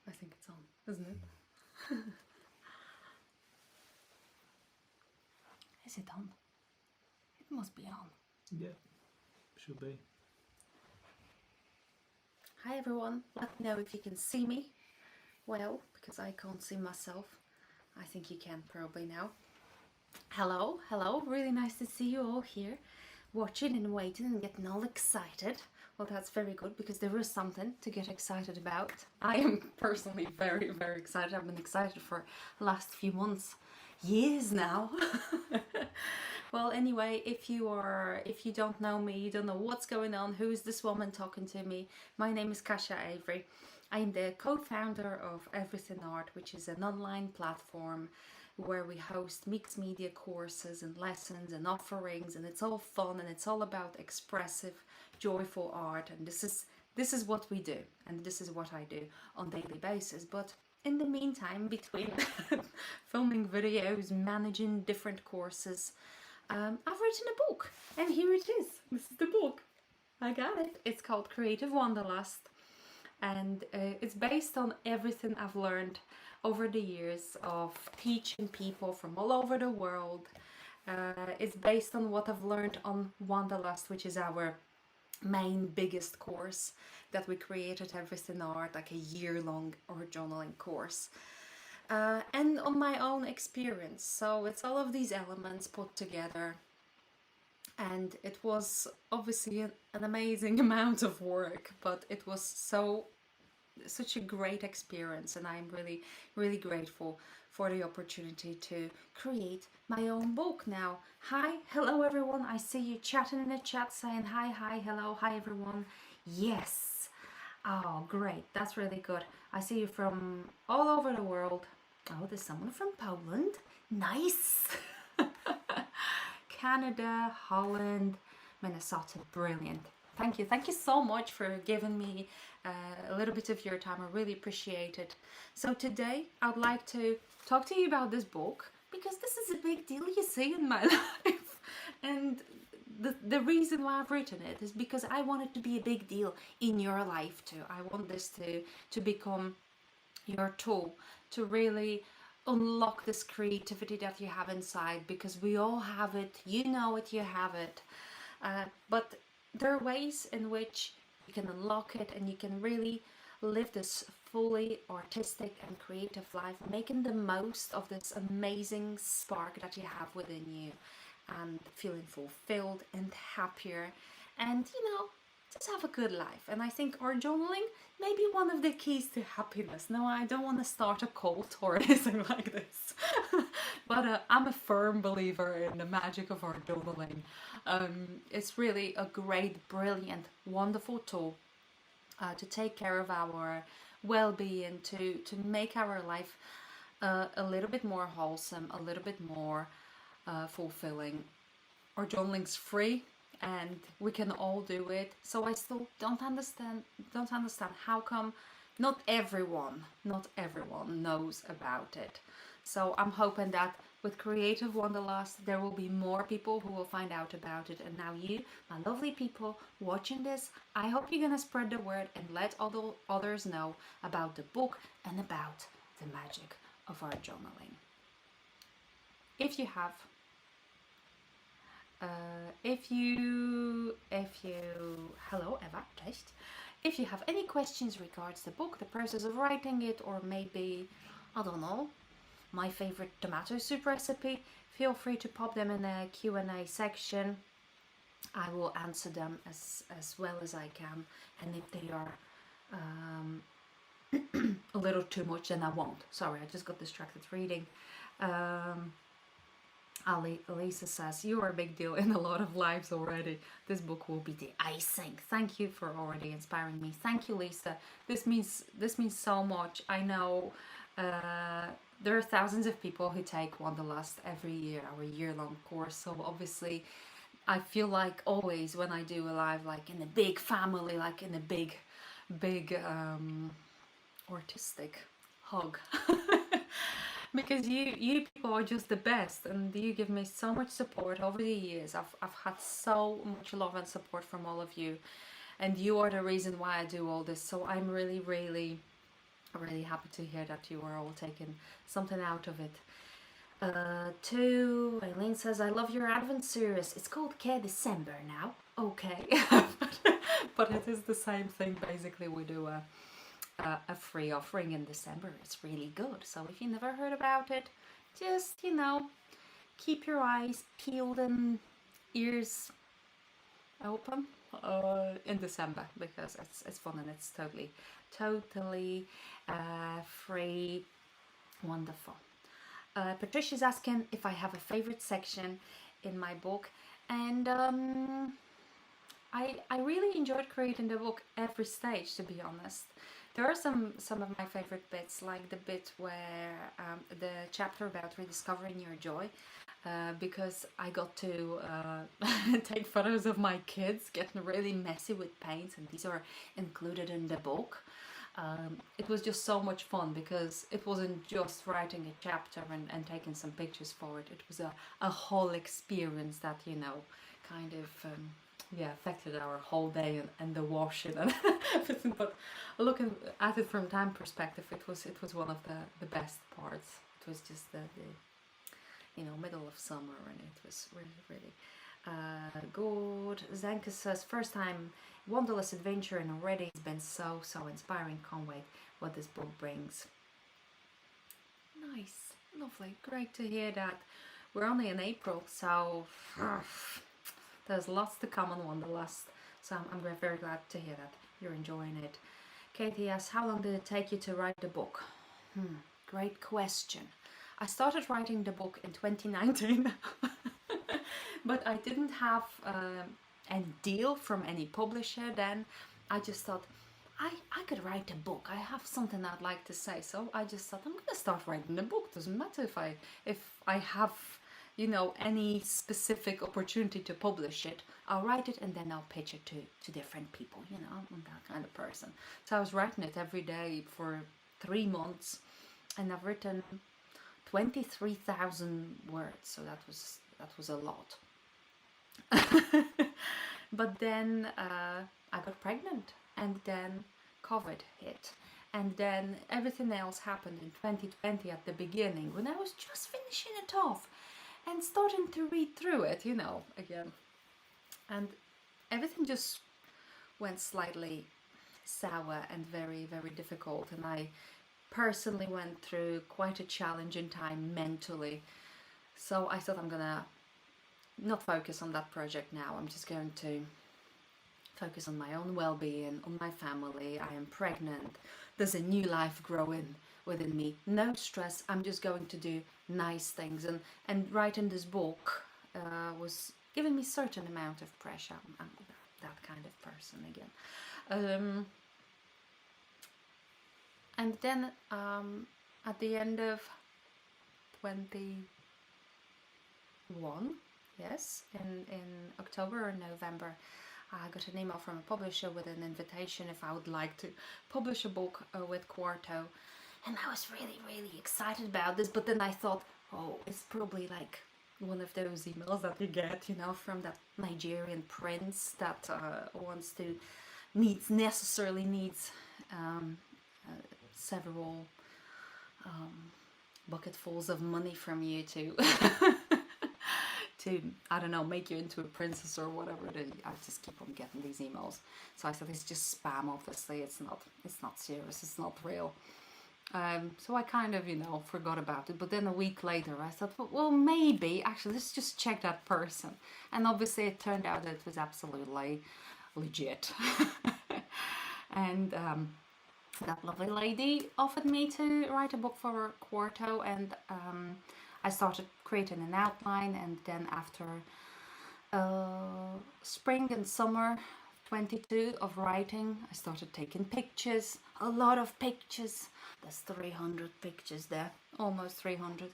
I think it's on, isn't it? Is it on? It must be on. Yeah, should be. Hi everyone, let me know if you can see me well, because I can't see myself. I think you can probably now. Hello, hello, really nice to see you all here, watching and waiting and getting all excited. Well, that's very good because there is something to get excited about. I am personally very, very excited. I've been excited for the last few months, years now. Well, anyway, if you don't know me, you don't know what's going on, who is this woman talking to me, my name is Kasia Avery. I am the co-founder of Everything Art, which is an online platform where we host mixed media courses and lessons and offerings, and it's all fun and it's all about expressive, joyful art. And this is what we do, and this is what I do on a daily basis. But in the meantime, between filming videos, managing different courses, I've written a book, and here it is. This is the book. I got it. It's called Creative Wanderlust, and it's based on everything I've learned over the years of teaching people from all over the world. It's based on what I've learned on Wanderlust, which is our main biggest course that we created, Everything Art, like a year-long art journaling course. And on my own experience. So it's all of these elements put together, and it was obviously an amazing amount of work, but it was such a great experience, and I'm really grateful for the opportunity to create my own book now. Hi, hello everyone. I see you chatting in the chat saying hi, hello, hi everyone. Yes. Oh, great. That's really good. I see you from all over the world. Oh, there's someone from Poland. Nice. Canada, Holland, Minnesota. Brilliant. Thank you. Thank you so much for giving me a little bit of your time. I really appreciate it. So today I'd like to talk to you about this book because this is a big deal, you see, in my life. And the reason why I've written it is because I want it to be a big deal in your life too. I want this to become your tool to really unlock this creativity that you have inside, because we all have it. You know it, you have it. But there are ways in which you can unlock it and you can really live this fully artistic and creative life, making the most of this amazing spark that you have within you, and feeling fulfilled and happier, and just have a good life. And I think art journaling may be one of the keys to happiness. No, I don't want to start a cult or anything like this, but I'm a firm believer in the magic of art journaling. It's really a great, brilliant, wonderful tool to take care of our well-being, to make our life a little bit more wholesome, a little bit more fulfilling. Art journaling's free, and we can all do it. So I still don't understand how come not everyone knows about it. So I'm hoping that with Creative Wanderlust there will be more people who will find out about it. And now you, my lovely people watching this, I hope you're gonna spread the word and let others know about the book and about the magic of art journaling. If you have hello Eva, cześć. If you have any questions regards the book, the process of writing it, or maybe, I don't know, my favorite tomato soup recipe, feel free to pop them in the Q&A section. I will answer them as well as I can, and if they are a little too much, then I won't. Sorry, I just got distracted reading. Elisa says, you are a big deal in a lot of lives already. This book will be the icing. Thank you for already inspiring me. Thank you, Lisa. This means so much. I know there are thousands of people who take Wanderlust every year, our year-long course. So obviously I feel like always when I do a live, like in a big family, like in a big artistic hug. Because you people are just the best, and you give me so much support over the years. I've had so much love and support from all of you, and you are the reason why I do all this. So I'm really I'm really happy to hear that you are all taking something out of it. Two, Eileen says, I love your Advent series. It's called Care December now. Okay. But it is the same thing. Basically, we do a free offering in December. It's really good. So if you never heard about it, just, keep your eyes peeled and ears open in December, because it's fun and it's totally free. Wonderful. Patricia's asking if I have a favorite section in my book, and I really enjoyed creating the book every stage, to be honest. There are some of my favorite bits, like the bit where the chapter about rediscovering your joy, because I got to take photos of my kids getting really messy with paints, and these are included in the book. It was just so much fun, because it wasn't just writing a chapter and taking some pictures for it. It was a whole experience that, kind of affected our whole day, and the washing and everything. But looking at it from time perspective, it was one of the best parts. It was just the middle of summer, and it was really good. Zenka says, first time Wanderlust adventure, and already it's been so inspiring. Can't wait what this book brings. Nice, lovely, great to hear that. We're only in April, so there's lots to come on Wanderlust. So I'm very glad to hear that you're enjoying it. Katie asks, how long did it take you to write the book? Great question. I started writing the book in 2019, but I didn't have any deal from any publisher then. I just thought, I could write a book. I have something I'd like to say. So I just thought, I'm going to start writing a book. Doesn't matter if I have, any specific opportunity to publish it. I'll write it and then I'll pitch it to different people. I'm that kind of person. So I was writing it every day for 3 months, and I've written 23,000 words. So that was a lot. But then I got pregnant, and then COVID hit, and then everything else happened in 2020 at the beginning, when I was just finishing it off and starting to read through it, again, and everything just went slightly sour and very difficult, and I personally went through quite a challenging time mentally. So I thought, I'm gonna not focus on that project now. I'm just going to focus on my own well-being, on my family. I am pregnant. There's a new life growing within me. No stress. I'm just going to do nice things. And writing this book was giving me certain amount of pressure. I'm that kind of person again. And then at the end of 21, yes, in October or November, I got an email from a publisher with an invitation if I would like to publish a book with Quarto. And I was really excited about this, but then I thought, oh, it's probably like one of those emails that you get, from that Nigerian prince that necessarily needs several bucketfuls of money from you to to, I don't know, make you into a princess or whatever it is. I just keep on getting these emails. So I thought, it's just spam, obviously. It's not serious, it's not real. So I kind of, forgot about it. But then a week later I thought, well, maybe, actually, let's just check that person. And obviously it turned out that it was absolutely legit. And that lovely lady offered me to write a book for Quarto, and I started creating an outline, and then after spring and summer 22 of writing, I started taking pictures, a lot of pictures. There's 300 pictures there, almost 300.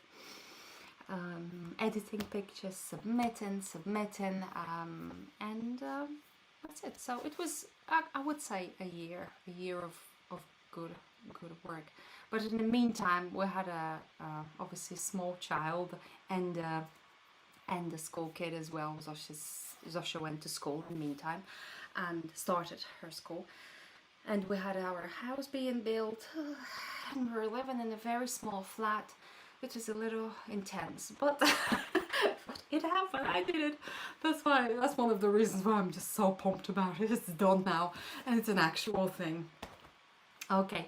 Editing pictures, submitting, and that's it. So it was, I would say, a year of good work. But in the meantime, we had a obviously small child, and the school kid as well. Zosha went to school in the meantime and started her school. and we had our house being built, and we were living in a very small flat, which is a little intense, but but it happened. I did it. That's one of the reasons why I'm just so pumped about it. It's done now, and it's an actual thing. Okay.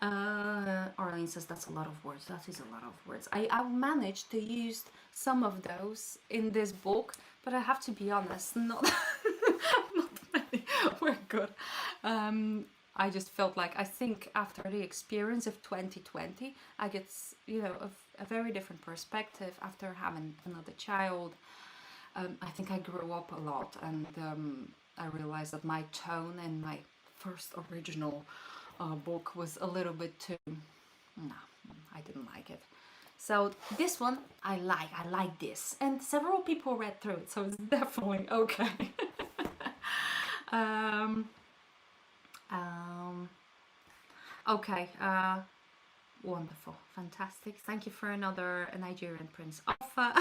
Arlene says that's a lot of words. That is a lot of words. I managed to use some of those in this book, but I have to be honest, not not many were good. I just felt like, I think after the experience of 2020, I get, you know, a very different perspective after having another child. I think I grew up a lot, and I realized that my tone in my first original book was a little bit too, no, I didn't like it. So this one I like this, and several people read through it, so it's definitely okay. Okay, wonderful, fantastic. Thank you for another Nigerian Prince offer.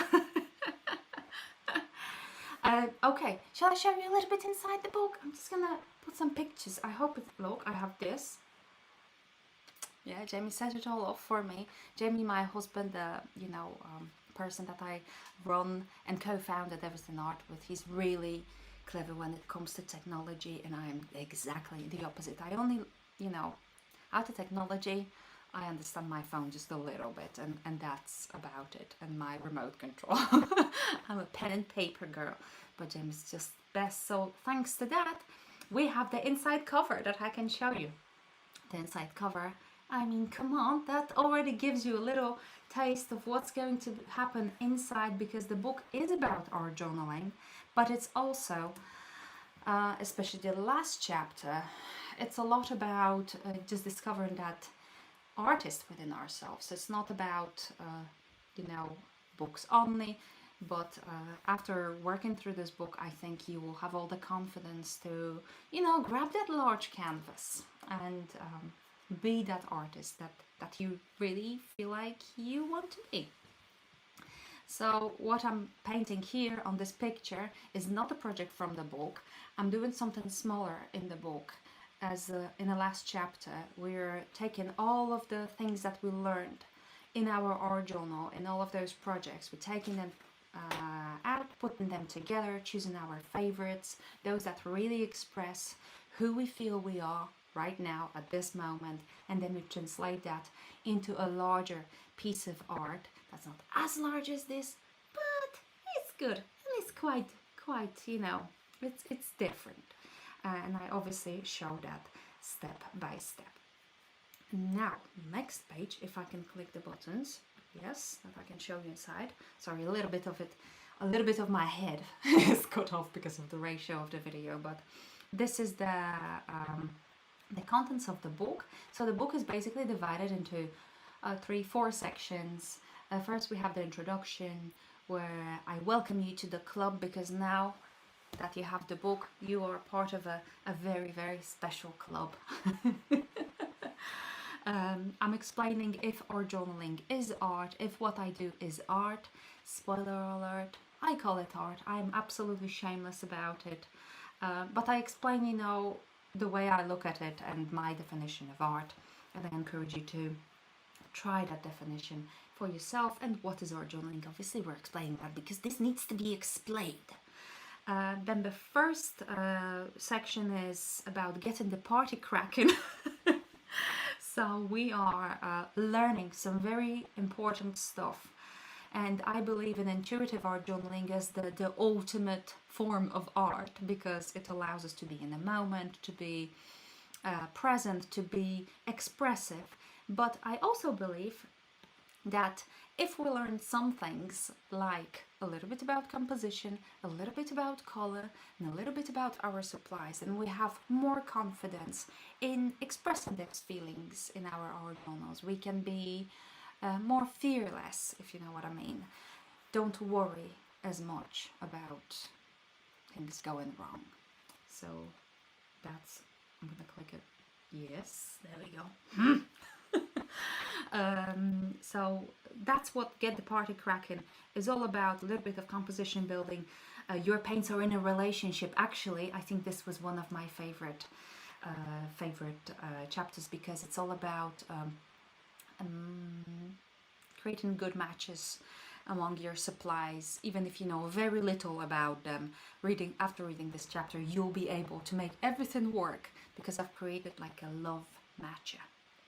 Okay, shall I show you a little bit inside the book? I'm just gonna put some pictures. I hope it, look, I have this. Yeah, Jamie set it all up for me. Jamie, my husband, you know, person that I run and co-founded Everything Art with, he's really clever when it comes to technology, and I'm exactly the opposite. I only, you know, out of technology, I understand my phone just a little bit, and that's about it, and my remote control. I'm a pen and paper girl, but Jamie's just best. So thanks to that, we have the inside cover that I can show you. The inside cover, I mean, come on, that already gives you a little taste of what's going to happen inside, because the book is about our journaling, but it's also, especially the last chapter, it's a lot about just discovering that artist within ourselves. It's not about, you know, books only, but after working through this book, I think you will have all the confidence to, you know, grab that large canvas and be that artist that you really feel like you want to be. So what I'm painting here on this picture is not a project from the book. I'm doing something smaller in the book. As in the last chapter, we're taking all of the things that we learned in our art journal, in all of those projects. We're taking them out, putting them together, choosing our favorites, those that really express who we feel we are right now at this moment, and then we translate that into a larger piece of art that's not as large as this, but it's good, and it's quite, you know, it's different. And I obviously show that step by step. Now, next page, if I can click the buttons, yes, that I can show you inside. Sorry, a little bit of my head is cut off because of the ratio of the video, but this is the contents of the book. So the book is basically divided into 3-4 sections. First we have the introduction, where I welcome you to the club, because now that you have the book, you are part of a very, very special club. I'm explaining if art journaling is art, if what I do is art. Spoiler alert, I call it art. I'm absolutely shameless about it. But I explain, you know, the way I look at it and my definition of art, and I encourage you to try that definition for yourself. And what is art journaling? Obviously we're explaining that because this needs to be explained. Then the first section is about getting the party cracking. So we are learning some very important stuff, and I believe in intuitive art journaling as the ultimate form of art, because it allows us to be in the moment, to be present, to be expressive. But I also believe that if we learn some things, like a little bit about composition, a little bit about color, and a little bit about our supplies, and we have more confidence in expressing those feelings in our art journals, we can be more fearless, if you know what I mean. Don't worry as much about things going wrong. So that's, I'm gonna click it. Yes, there we go. So that's what Get the Party Cracking is all about. A little bit of composition building. Your paints are in a relationship. Actually, I think this was one of my favorite favorite chapters, because it's all about creating good matches among your supplies. Even if you know very little about them, after reading this chapter, you'll be able to make everything work, because I've created like a love matcha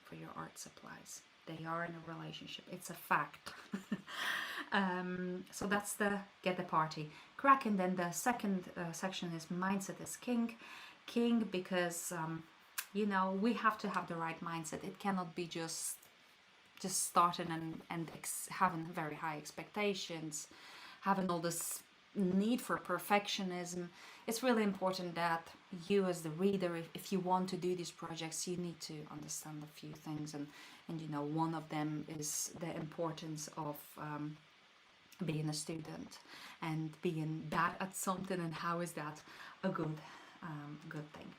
for your art supplies. They are in a relationship. It's a fact. So that's the get the party crack. And then the second section is mindset is king. King because you know, we have to have the right mindset. It cannot be just starting and having very high expectations, having all this need for perfectionism. It's really important that you as the reader, if you want to do these projects, you need to understand a few things, and you know, one of them is the importance of being a student and being bad at something, and how is that a good thing.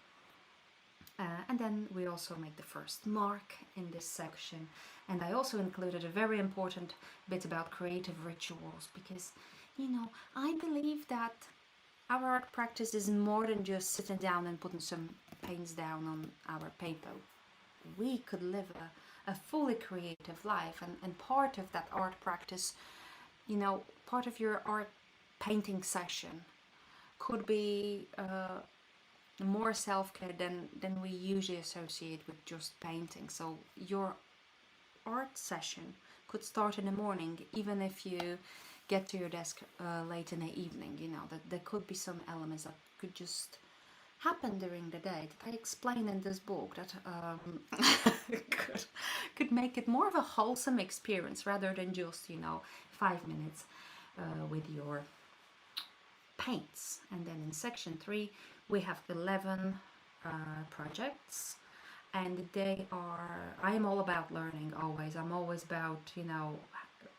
And then we also make the first mark in this section, and I also included a very important bit about creative rituals, because you know, I believe that our art practice is more than just sitting down and putting some paints down on our paper. We could live a fully creative life, and part of that art practice, you know, part of your art painting session could be more self-care than we usually associate with just painting. So your art session could start in the morning, even if you get to your desk late in the evening. You know, that there could be some elements that could just happen during the day that I explain in this book, that could make it more of a wholesome experience, rather than just, you know, 5 minutes with your paints. And then in section 3 we have 11 projects, and they are, I'm all about learning always. I'm always about, you know,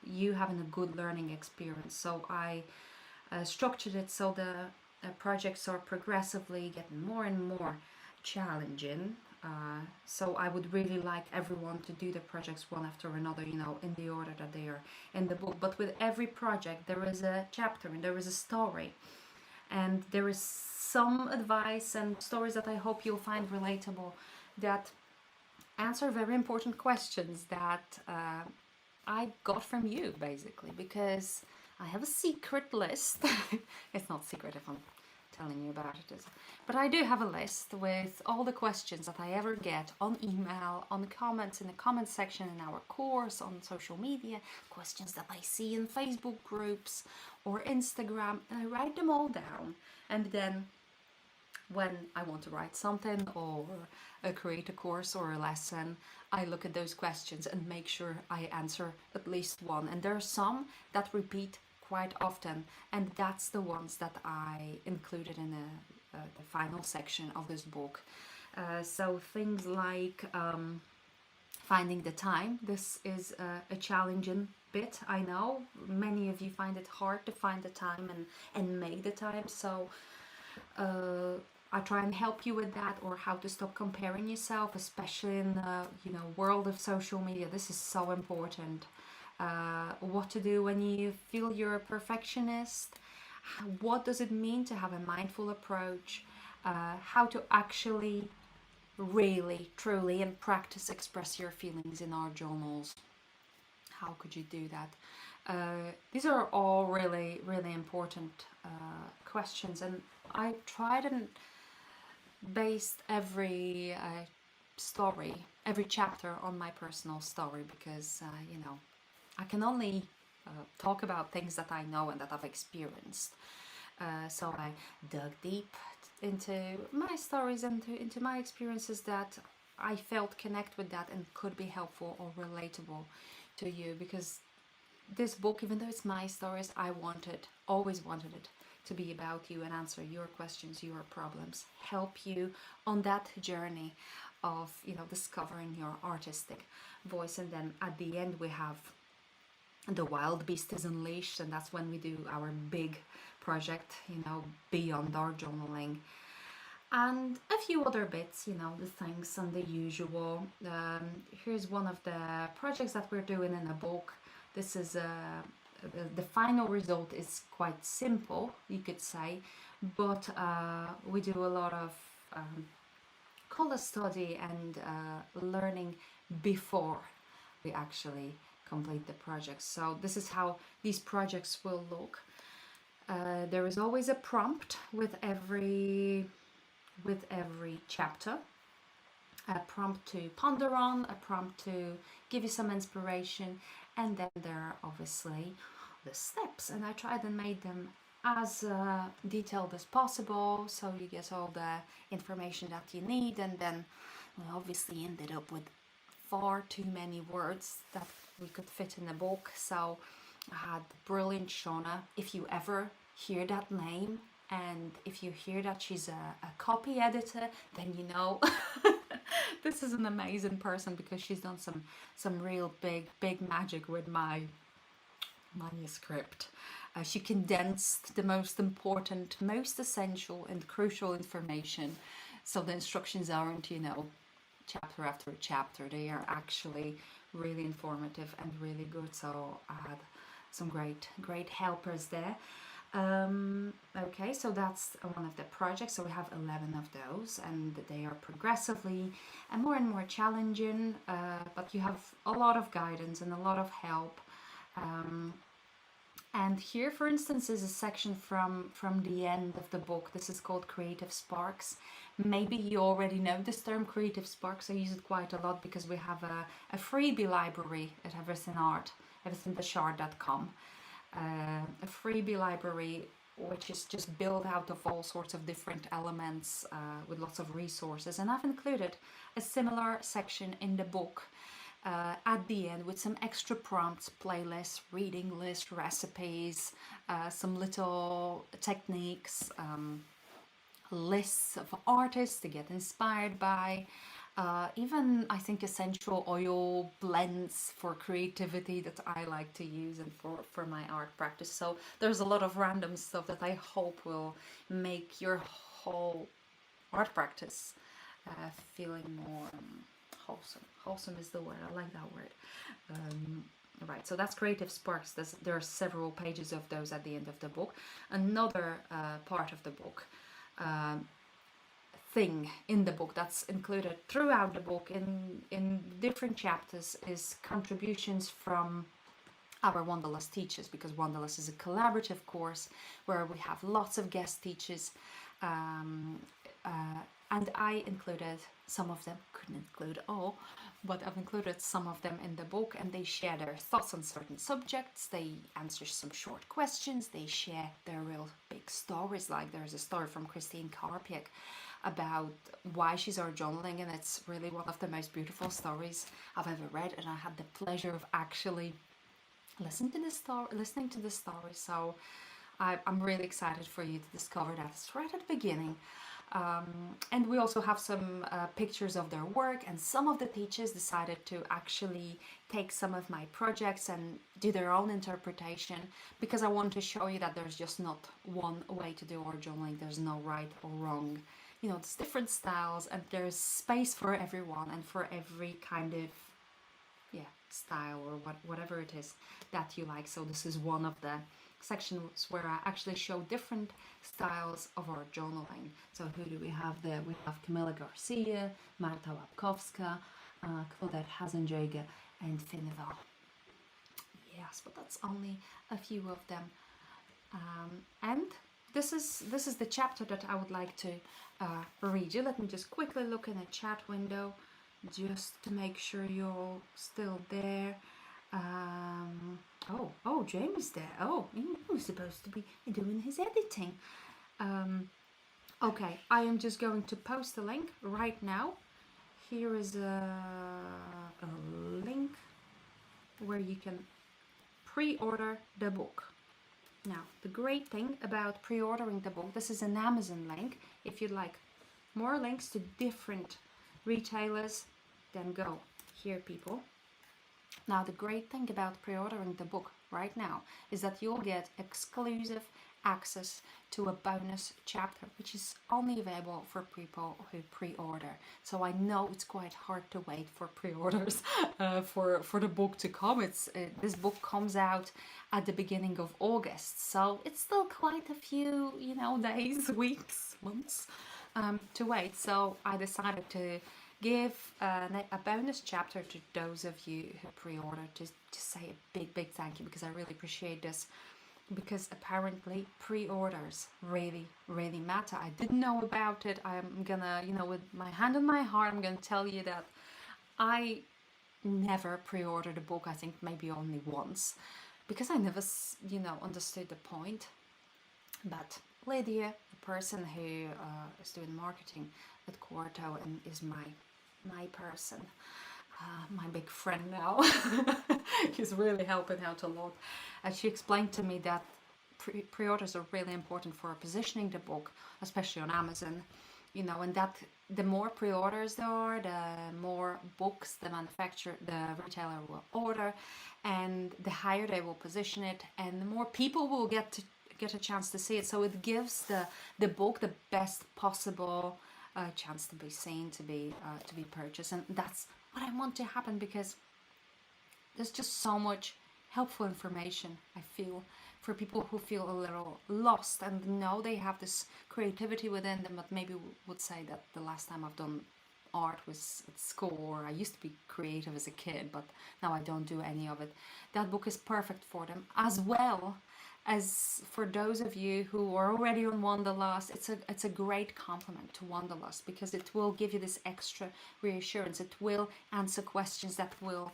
you having a good learning experience. So I structured it so the projects are progressively getting more and more challenging. So I would really like everyone to do the projects one after another, you know, in the order that they are in the book. But with every project there is a chapter and there is a story, and there is some advice and stories that I hope you'll find relatable, that answer very important questions that I got from you, basically, because I have a secret list. It's not secret if I'm telling you about it, but I do have a list with all the questions that I ever get on email, on the comments in the comment section in our course, on social media, questions that I see in Facebook groups or Instagram, and I write them all down. And then when I want to write something or create a course or a lesson, I look at those questions and make sure I answer at least one. And there are some that repeat quite often, and that's the ones that I included in the final section of this book. So things like finding the time. This is a challenging bit. I know many of you find it hard to find the time and make the time. So I try and help you with that, or how to stop comparing yourself, especially in the, you know, world of social media. This is so important. What to do when you feel you're a perfectionist. What does it mean to have a mindful approach? How to actually really, truly, in practice, express your feelings in our journals. How could you do that? These are all really, really important questions, and I tried and based every story, every chapter on my personal story, because you know, I can only talk about things that I know and that I've experienced. So I dug deep into my stories and into my experiences that I felt connect with that and could be helpful or relatable to you, because this book, even though it's my stories, I always wanted it to be about you and answer your questions, your problems, help you on that journey of, you know, discovering your artistic voice. And then at the end we have the wild beast is unleashed, and that's when we do our big project, you know, beyond our journaling, and a few other bits, you know, the things and the usual. Here's one of the projects that we're doing in the book. This is the final result is quite simple, you could say, but we do a lot of color study and learning before we actually complete the project. So this is how these projects will look. There is always a prompt with every chapter, a prompt to ponder on, a prompt to give you some inspiration, and then there are obviously the steps, and I tried and made them as detailed as possible so you get all the information that you need. And then we obviously ended up with far too many words that we could fit in a book, so I had brilliant Shauna. If you ever hear that name and if you hear that she's a copy editor, then you know this is an amazing person, because she's done some real big magic with my manuscript. She condensed the most important, most essential and crucial information, so the instructions aren't, you know, chapter after chapter. They are actually really informative and really good, so I had some great helpers there. Okay, so that's one of the projects. So we have 11 of those, and they are progressively and more challenging, but you have a lot of guidance and a lot of help. And here, for instance, is a section from the end of the book. This is called Creative Sparks. Maybe you already know this term, Creative Sparks. I use it quite a lot because we have a freebie library at everythingtheshard.com. A freebie library which is just built out of all sorts of different elements with lots of resources. And I've included a similar section in the book at the end with some extra prompts, playlists, reading lists, recipes, some little techniques, lists of artists to get inspired by, even I think essential oil blends for creativity that I like to use and for my art practice. So there's a lot of random stuff that I hope will make your whole art practice feeling more wholesome. Wholesome is the word. I like that word. Right, so that's Creative Sparks. There are several pages of those at the end of the book. Another part of the book, thing in the book that's included throughout the book in different chapters, is contributions from our Wanderlust teachers, because Wanderlust is a collaborative course where we have lots of guest teachers, and I included some of them. Couldn't include all, but I've included some of them in the book, and they share their thoughts on certain subjects, they answer some short questions, they share their real big stories. Like there's a story from Christine Karpiak about why she's art journaling, and it's really one of the most beautiful stories I've ever read, and I had the pleasure of actually listening to the story. So I'm really excited for you to discover that. It's right at the beginning. And we also have some pictures of their work, and some of the teachers decided to actually take some of my projects and do their own interpretation, because I want to show you that there's just not one way to do art journaling. There's no right or wrong. You know, there's different styles, and there's space for everyone and for every kind of style or whatever it is that you like. So this is one of the sections where I actually show different styles of art journaling. So who do we have there? We have Camilla Garcia, Marta Łapkowska, Claudette Hasenjager, and Finneval. Yes, but that's only a few of them. And this is the chapter that I would like to read you. Let me just quickly look in a chat window just to make sure you're all still there. Oh, Jamie's there. Oh, he was supposed to be doing his editing. Okay, I am just going to post a link right now. Here is a link where you can pre-order the book. Now, the great thing about pre-ordering the book, this is an Amazon link. If you'd like more links to different retailers, then go here, people. Now, the great thing about pre-ordering the book right now is that you'll get exclusive access to a bonus chapter, which is only available for people who pre-order. So I know it's quite hard to wait for pre-orders for the book to come. This book comes out at the beginning of August, so it's still quite a few days, weeks, months to wait, so I decided to give a bonus chapter to those of you who pre-ordered, just to say a big thank you, because I really appreciate this, because apparently pre-orders really matter. I didn't know about it. I'm gonna, with my hand on my heart, I'm gonna tell you that I never pre-ordered a book. I think maybe only once, because I never understood the point. But Lydia, the person who is doing marketing at Quarto and is my person, my big friend now, he's really helping out a lot. And she explained to me that pre-orders are really important for positioning the book, especially on Amazon, and that the more pre-orders there are, the more books the retailer will order, and the higher they will position it, and the more people will get a chance to see it. So it gives the book the best possible chance to be seen, to be purchased, and that's what I want to happen, because there's just so much helpful information, I feel, for people who feel a little lost and know they have this creativity within them, but maybe would say that the last time I've done art was at school, or I used to be creative as a kid, but now I don't do any of it. That book is perfect for them, as well as for those of you who are already on Wanderlust. It's a great complement to Wanderlust, because it will give you this extra reassurance. It will answer questions that will,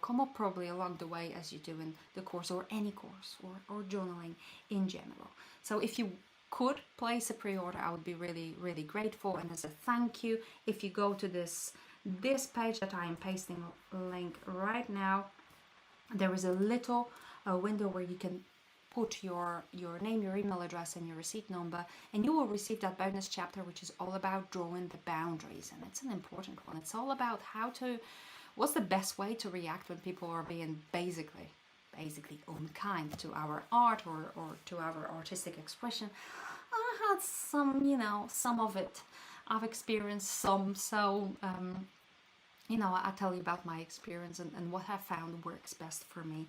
come up probably along the way as you do in the course, or any course, or journaling in general. So if you could place a pre-order, I would be really grateful. And as a thank you, if you go to this page that I am pasting a link right now, there is a little window where you can put your name, your email address, and your receipt number, and you will receive that bonus chapter, which is all about drawing the boundaries. And it's an important one. It's all about what's the best way to react when people are being basically unkind to our art, or to our artistic expression. I had some of it. I've experienced some, so I tell you about my experience and what I found works best for me.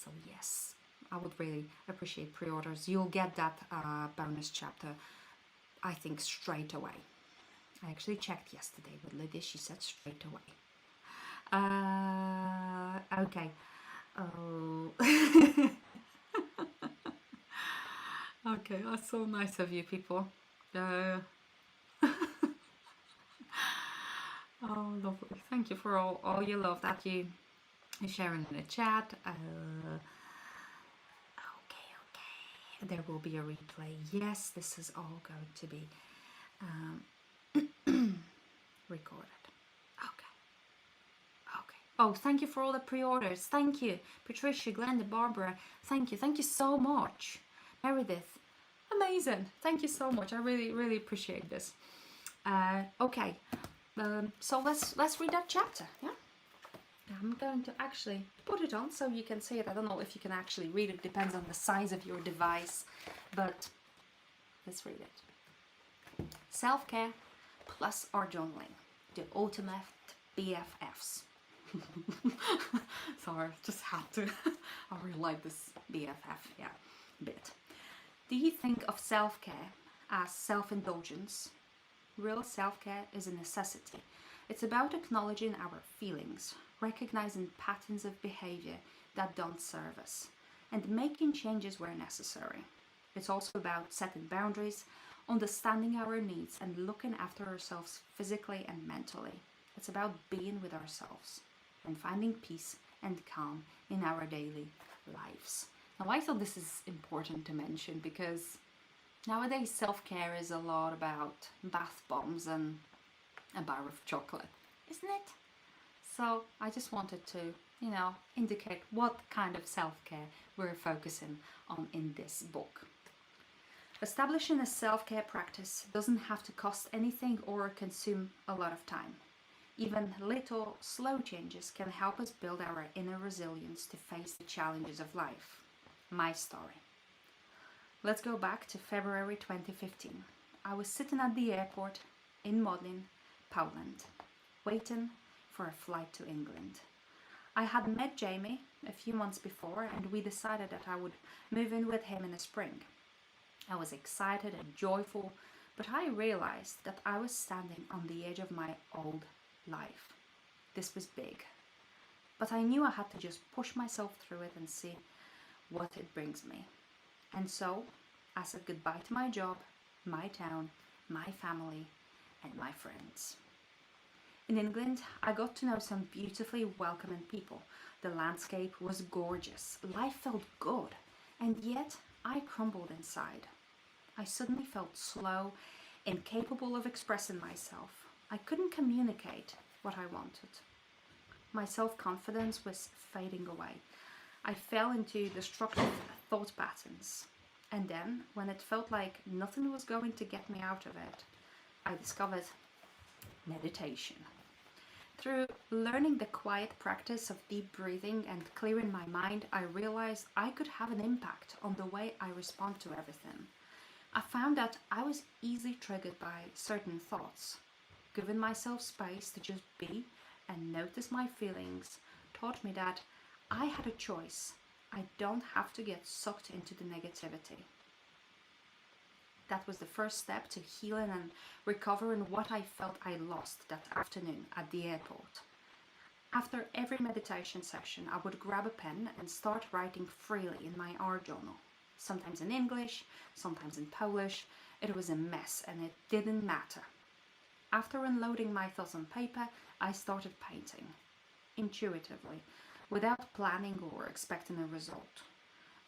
So yes, I would really appreciate pre-orders. You'll get that bonus chapter, I think, straight away. I actually checked yesterday with Lydia. She said straight away. Okay. Oh. Okay, that's so nice of you people. Oh, lovely. Thank you for all your love that you sharing in the chat. Okay. There will be a replay. Yes, this is all going to be recorded. Okay. Oh, thank you for all the pre-orders. Thank you, Patricia, Glenda, Barbara. Thank you so much. Meredith, amazing. Thank you so much. I really appreciate this. Okay. So let's read that chapter. Yeah. I'm going to actually put it on so you can see it. I don't know if you can actually read it. Depends on the size of your device, but let's read it. Self-care plus art journaling, the ultimate BFFs. Sorry, just had to. I really like this BFF, bit. Do you think of self-care as self-indulgence? Real self-care is a necessity. It's about acknowledging our feelings, recognizing patterns of behavior that don't serve us, and making changes where necessary. It's also about setting boundaries, understanding our needs, and looking after ourselves physically and mentally. It's about being with ourselves and finding peace and calm in our daily lives. Now, I thought this is important to mention, because nowadays self-care is a lot about bath bombs and a bar of chocolate, isn't it? So I just wanted to, indicate what kind of self-care we're focusing on in this book. Establishing a self-care practice doesn't have to cost anything or consume a lot of time. Even little, slow changes can help us build our inner resilience to face the challenges of life. My story. Let's go back to February 2015. I was sitting at the airport in Modlin, Poland, waiting for a flight to England. I had met Jamie a few months before, and we decided that I would move in with him in the spring. I was excited and joyful But I realized that I was standing on the edge of my old life. This was big. But I knew I had to just push myself through it and see what it brings me. And so I said goodbye to my job, my town, my family, and my friends. In England, I got to know some beautifully welcoming people. The landscape was gorgeous, life felt good, and yet I crumbled inside. I suddenly felt slow, incapable of expressing myself. I couldn't communicate what I wanted. My self-confidence was fading away. I fell into destructive thought patterns. And then, when it felt like nothing was going to get me out of it, I discovered meditation. Through learning the quiet practice of deep breathing and clearing my mind, I realized I could have an impact on the way I respond to everything. I found that I was easily triggered by certain thoughts. Giving myself space to just be and notice my feelings taught me that I had a choice. I don't have to get sucked into the negativity. That was the first step to healing and recovering what I felt I lost that afternoon at the airport. After every meditation session, I would grab a pen and start writing freely in my art journal. Sometimes in English, sometimes in Polish. It was a mess and it didn't matter. After unloading my thoughts on paper, I started painting, intuitively, without planning or expecting a result.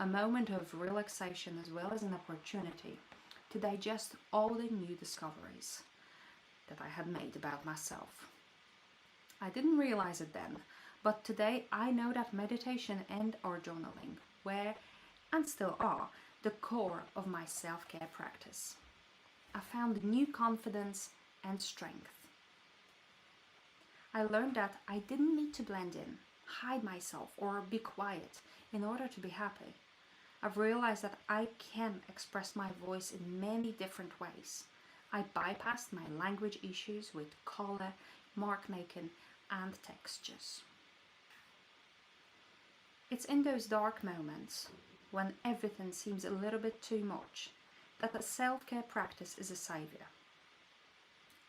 A moment of relaxation as well as an opportunity to digest all the new discoveries that I had made about myself. I didn't realize it then, but today I know that meditation and art journaling were, and still are, the core of my self-care practice. I found new confidence and strength. I learned that I didn't need to blend in, hide myself, or be quiet in order to be happy. I've realized that I can express my voice in many different ways. I bypassed my language issues with color, mark making, and textures. It's in those dark moments, when everything seems a little bit too much, that the self-care practice is a savior.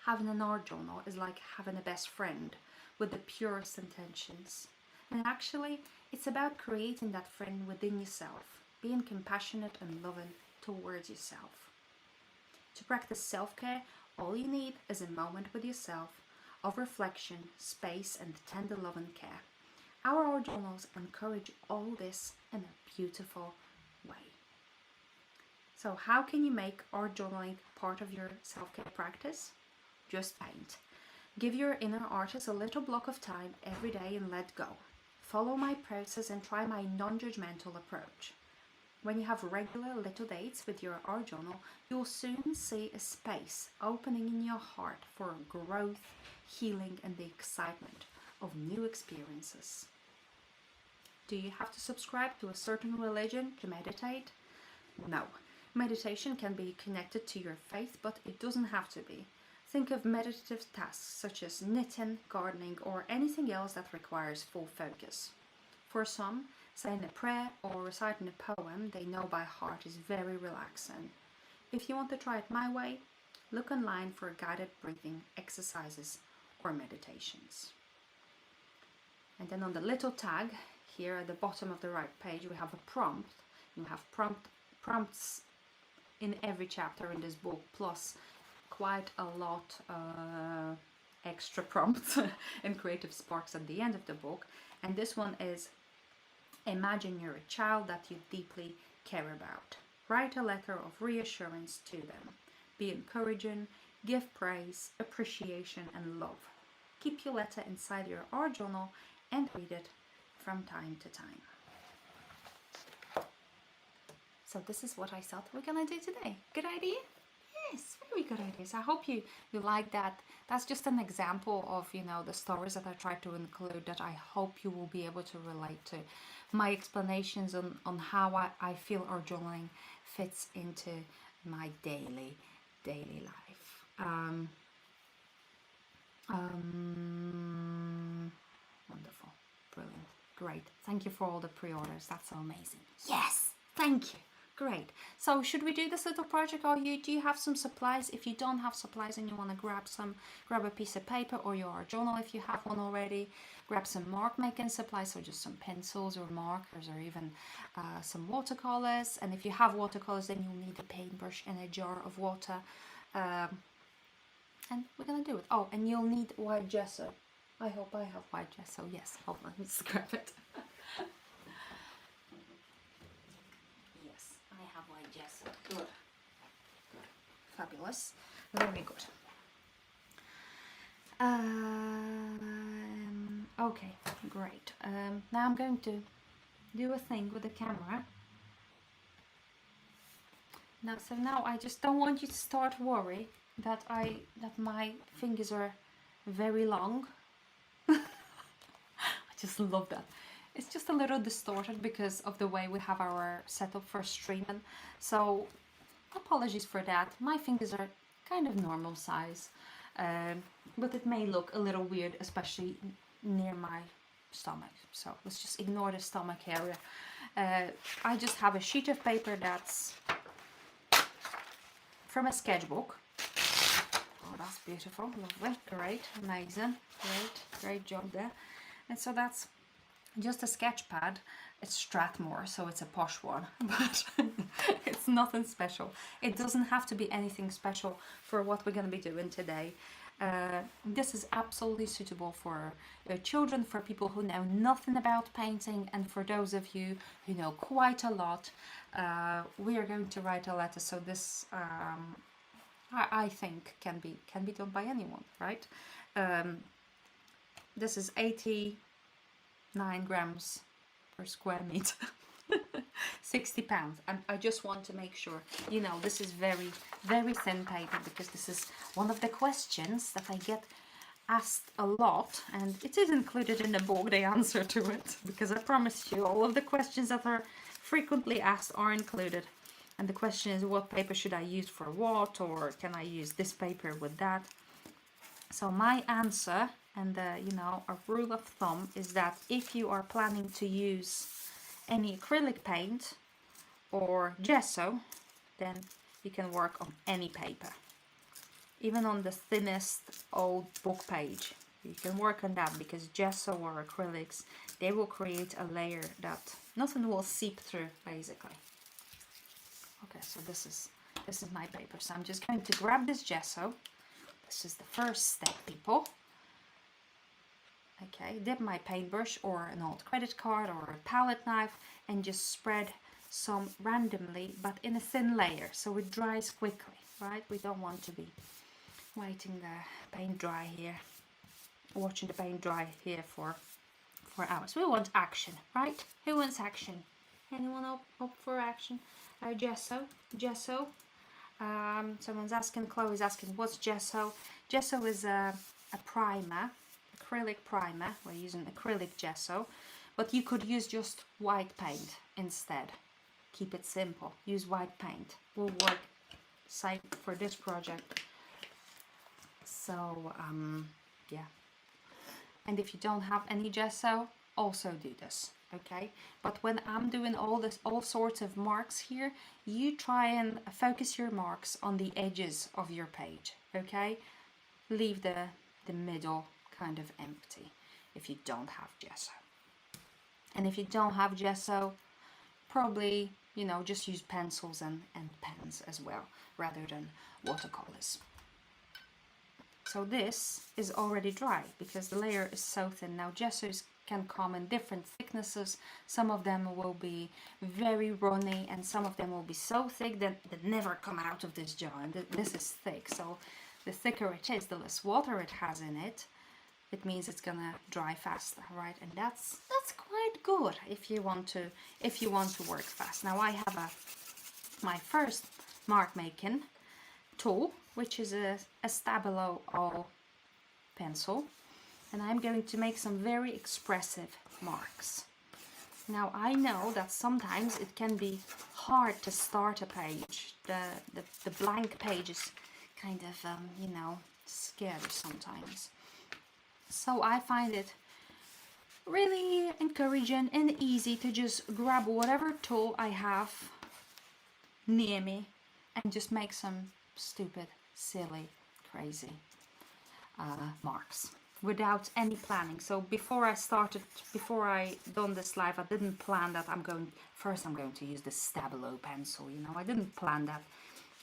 Having an art journal is like having a best friend with the purest intentions. And actually, it's about creating that friend within yourself, being compassionate and loving towards yourself. To practice self-care, all you need is a moment with yourself of reflection, space, and tender love and care. Our art journals encourage all this in a beautiful way. So how can you make art journaling part of your self-care practice? Just paint. Give your inner artist a little block of time every day and let go. Follow my process and try my non-judgmental approach. When you have regular little dates with your art journal, you'll soon see a space opening in your heart for growth, healing, and the excitement of new experiences. Do you have to subscribe to a certain religion to meditate? No. Meditation can be connected to your faith, but it doesn't have to be. Think of meditative tasks such as knitting, gardening, or anything else that requires full focus. For some, saying a prayer or reciting a poem they know by heart is very relaxing. If you want to try it my way, look online for guided breathing exercises or meditations. And then on the little tag here at the bottom of the right page, we have a prompt. You have prompts in every chapter in this book, plus quite a lot extra prompts and creative sparks at the end of the book. And this one is: imagine you're a child that you deeply care about. Write a letter of reassurance to them. Be encouraging, give praise, appreciation, and love. Keep your letter inside your art journal and read it from time to time. So this is what I thought we're gonna do today. Good idea? Yes, very good ideas. I hope you like that. That's just an example of, the stories that I try to include that I hope you will be able to relate to. My explanations on how I feel art journaling fits into my daily life. Wonderful, brilliant, great. Thank you for all the pre-orders. That's so amazing. Yes, thank you. Great. So should we do this little project, or do you have some supplies? If you don't have supplies and you want to grab a piece of paper or your journal if you have one already, grab some mark making supplies, so just some pencils or markers or even some watercolors. And if you have watercolors, then you'll need a paintbrush and a jar of water. And we're gonna do it. Oh, and you'll need white gesso. I hope I have white gesso. Yes, hold on, let's grab it. Yes, I have white gesso. Good. Good. Fabulous. Very good. Okay, great. Now I'm going to do a thing with the camera. Now I just don't want you to start worry that my fingers are very long. I just love that. It's just a little distorted because of the way we have our setup for streaming. So apologies for that. My fingers are kind of normal size, but it may look a little weird, especially near my stomach. So let's just ignore the stomach area. I just have a sheet of paper that's from a sketchbook. Oh, that's beautiful, lovely, great, amazing, great job there. And so that's just a sketch pad. It's Strathmore, so it's a posh one, but it's nothing special. It doesn't have to be anything special for what we're going to be doing today. This is absolutely suitable for children, for people who know nothing about painting, and for those of you who know quite a lot. We are going to write a letter, so this I think can be done by anyone, right? This is 89 grams per square meter. 60 pounds, and I just want to make sure, you know, this is very thin paper, because this is one of the questions that I get asked a lot, and it is included in the book, the answer to it, because I promise you all of the questions that are frequently asked are included. And the question is, what paper should I use for what, or can I use this paper with that? So my answer, and you know, a rule of thumb, is that if you are planning to use any acrylic paint or gesso, then you can work on any paper, even on the thinnest old book page. You can work on that, because gesso or acrylics, they will create a layer that nothing will seep through, basically. Okay, so this is my paper, so I'm just going to grab this gesso. This is the first step, people. Okay, dip my paintbrush or an old credit card or a palette knife and just spread some randomly, but in a thin layer, so it dries quickly, right? We don't want to be waiting the paint dry here, watching the paint dry here for hours. We want action, right? Who wants action? Anyone up for action? Gesso. Someone's asking, Chloe's asking, what's gesso? Gesso is a primer, acrylic primer. We're using acrylic gesso, but you could use just white paint instead. Keep it simple. Use white paint. Will work same for this project. So yeah. And if you don't have any gesso, also do this, okay? But when I'm doing all sorts of marks here, you try and focus your marks on the edges of your page, okay? Leave the middle kind of empty if you don't have gesso. And if you don't have gesso, probably, you know, just use pencils and pens as well, rather than watercolors. So this is already dry because the layer is so thin. Now gessos can come in different thicknesses. Some of them will be very runny, and some of them will be so thick that they never come out of this jar. And this is thick, so the thicker it is, the less water it has in it. It means it's gonna dry faster, right? And that's quite good if you want to work fast. Now I have my first mark making tool, which is a Stabilo all pencil, and I'm going to make some very expressive marks. Now I know that sometimes it can be hard to start a page. The blank page is kind of you know, scary sometimes. So I find it really encouraging and easy to just grab whatever tool I have near me and just make some stupid, silly, crazy marks without any planning. So before I done this live, I didn't plan that I'm going to use the Stabilo pencil, you know. I didn't plan that.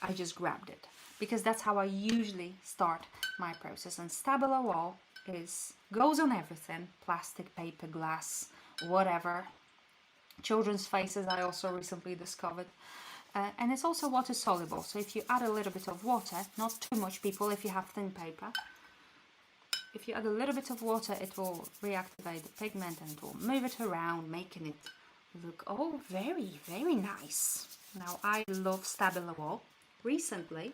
I just grabbed it because that's how I usually start my process. And Stabilo all goes on everything: plastic, paper, glass, whatever. Children's faces I also recently discovered. And it's also water soluble, so if you add a little bit of water, not too much, people, if you have thin paper, if you add a little bit of water, it will reactivate the pigment and it will move it around, making it look very, very nice. Now, I love Stabilo all. Recently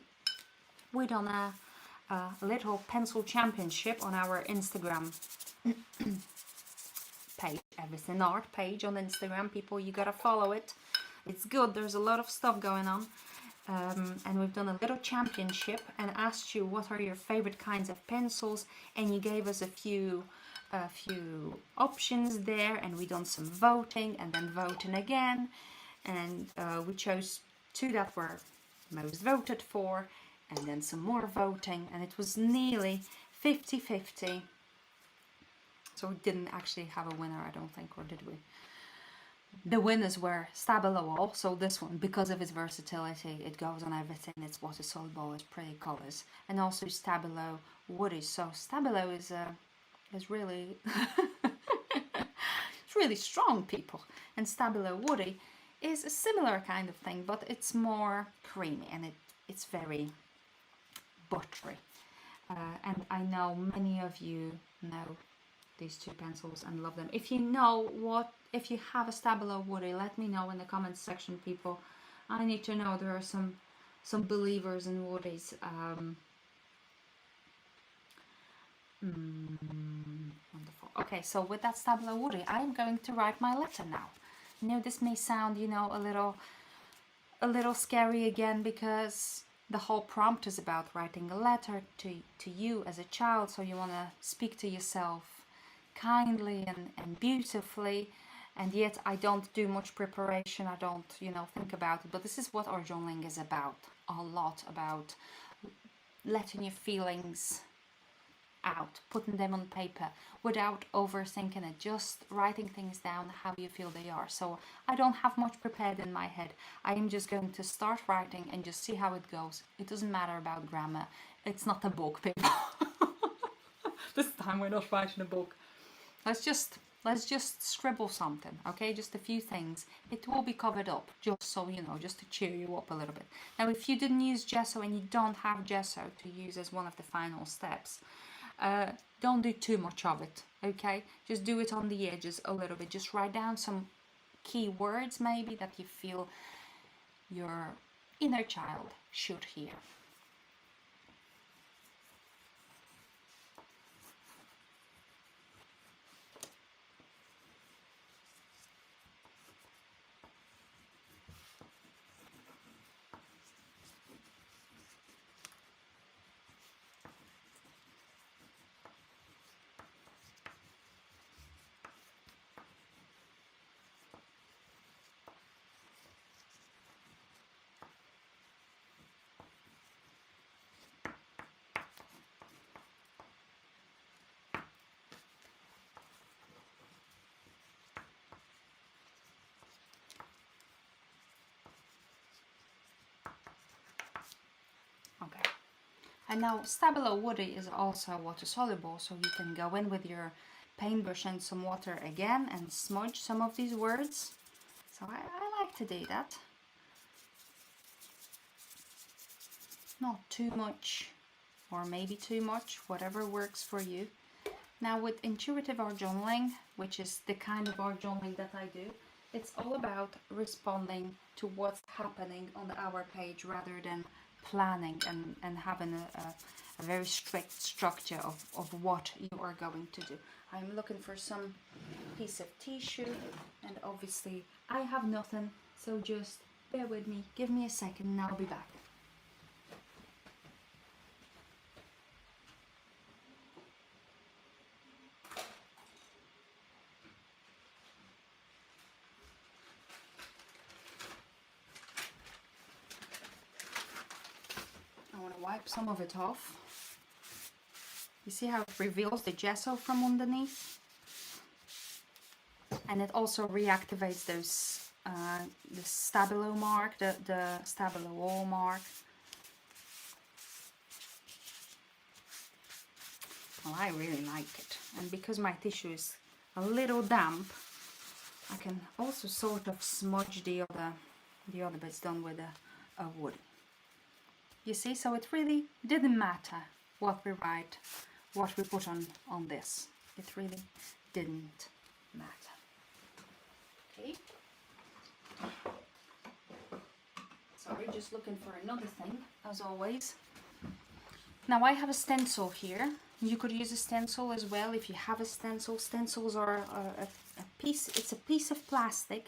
we done a little pencil championship on our Instagram page, Everything Art page on Instagram. People, you gotta follow it. It's good. There's a lot of stuff going on. And we've done a little championship and asked you what are your favorite kinds of pencils, and you gave us a few options there, and we done some voting and then voting again, and we chose 2 that were most voted for, and then some more voting, and it was nearly 50-50. So we didn't actually have a winner, I don't think, or did we? The winners were Stabilo all, so this one, because of its versatility, it goes on everything, it's water soluble, it's pretty colours, and also Stabilo woody. So Stabilo is really it's really strong, people, and Stabilo woody is a similar kind of thing, but it's more creamy and it's very buttery. And I know many of you know these 2 pencils and love them. If you have a Stabilo woody, let me know in the comments section, people. I need to know. There are some believers in woodies. Wonderful. Okay, so with that Stabilo woody, I'm going to write my letter now. You know, this may sound, you know, a little scary again, because the whole prompt is about writing a letter to you as a child, so you want to speak to yourself kindly and beautifully, and yet I don't do much preparation. I don't, you know, think about it. But this is what our journaling is about, a lot about letting your feelings out, putting them on paper without overthinking it, just writing things down how you feel they are. So I don't have much prepared in my head. I am just going to start writing and just see how it goes. It doesn't matter about grammar. It's not a book, people. This time we're not writing a book. Let's just scribble something, okay? Just a few things. It will be covered up, just so you know, just to cheer you up a little bit. Now, if you didn't use gesso and you don't have gesso to use as one of the final steps, don't do too much of it, okay? Just do it on the edges a little bit. Just write down some key words maybe that you feel your inner child should hear. Okay. And now Stabilo woody is also water soluble, so you can go in with your paintbrush and some water again and smudge some of these words. So I like to do that. Not too much, or maybe too much, whatever works for you. Now with intuitive art journaling, which is the kind of art journaling that I do, it's all about responding to what's happening on our page rather than planning and having a very strict structure of what you are going to do. I'm looking for some piece of tissue, and obviously I have nothing, so just bear with me, give me a second and I'll be back. wipe some of it off. You see how it reveals the gesso from underneath? And it also reactivates those the stabilo mark, the stabilo wall mark. Well, I really like it, and because my tissue is a little damp, I can also sort of smudge the other bits done with a wood. You see, so it really didn't matter what we write, what we put on this. It really didn't matter. Okay. Sorry, just looking for another thing, as always. Now I have a stencil here. You could use a stencil as well if you have a stencil. Stencils are a piece. It's a piece of plastic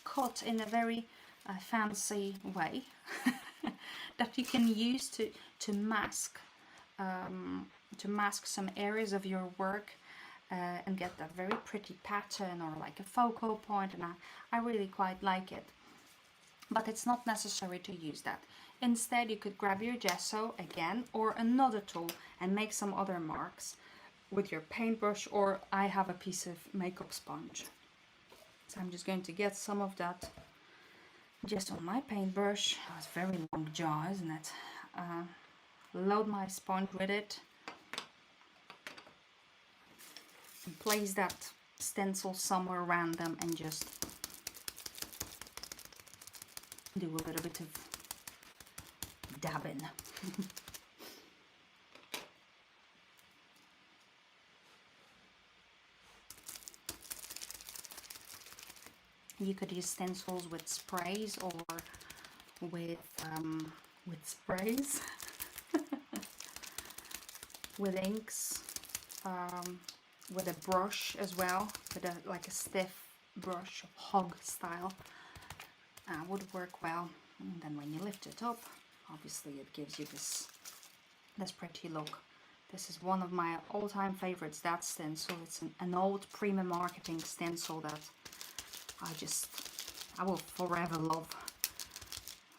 cut in a very fancy way that you can use to mask some areas of your work and get that very pretty pattern or like a focal point. And I really quite like it. But it's not necessary to use that. Instead, you could grab your gesso again or another tool and make some other marks with your paintbrush, or I have a piece of makeup sponge. So I'm just going to get some of that just on my paintbrush. Oh, it's a very long jar, isn't it? Load my sponge with it and place that stencil somewhere random and just do a little bit of dabbing. You could use stencils with sprays or with sprays, with inks, with a brush as well, with like a stiff brush, hog style. Would work well. And then when you lift it up, obviously it gives you this pretty look. This is one of my all-time favorites, that stencil. It's an old Prima Marketing stencil that I will forever love.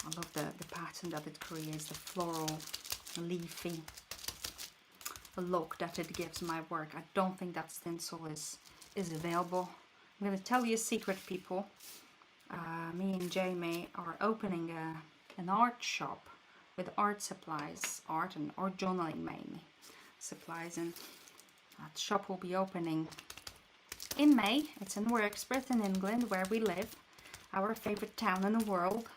I love the pattern that it creates, the floral, leafy look that it gives my work. I don't think that stencil is available. I'm going to tell you a secret, people. Me and Jamie are opening an art shop with art supplies, art journaling mainly supplies, and that shop will be opening in May. It's in Excerpt in England, where we live, our favorite town in the world.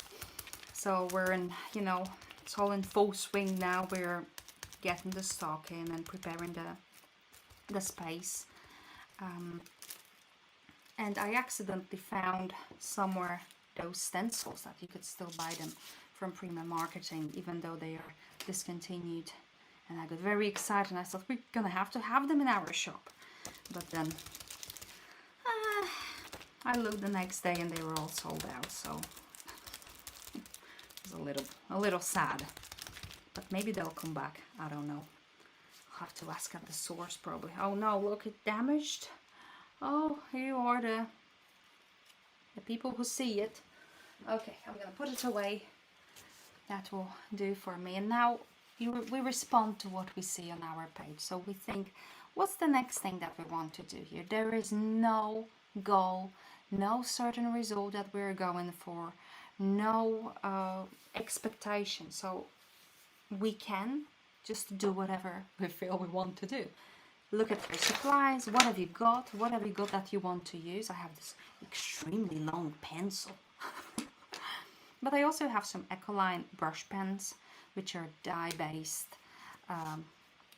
So we're in, it's all in full swing now. We're getting the stock in and preparing the space. And I accidentally found somewhere those stencils that you could still buy them from Prima Marketing, even though they are discontinued. And I got very excited and I thought we're gonna have to have them in our shop. But then I looked the next day and they were all sold out, so it was a little sad. But maybe they'll come back, I don't know. I'll have to ask at the source probably. Oh no, look, it's damaged. Oh, here you are, the people who see it. Okay, I'm gonna put it away. That will do for me. And now we respond to what we see on our page. So we think, what's the next thing that we want to do here? There is no goal, no certain result that we're going for, no expectation. So we can just do whatever we feel we want to do. Look at your supplies. What have you got? What have you got that you want to use? I have this extremely long pencil. But I also have some Ecoline brush pens, which are dye-based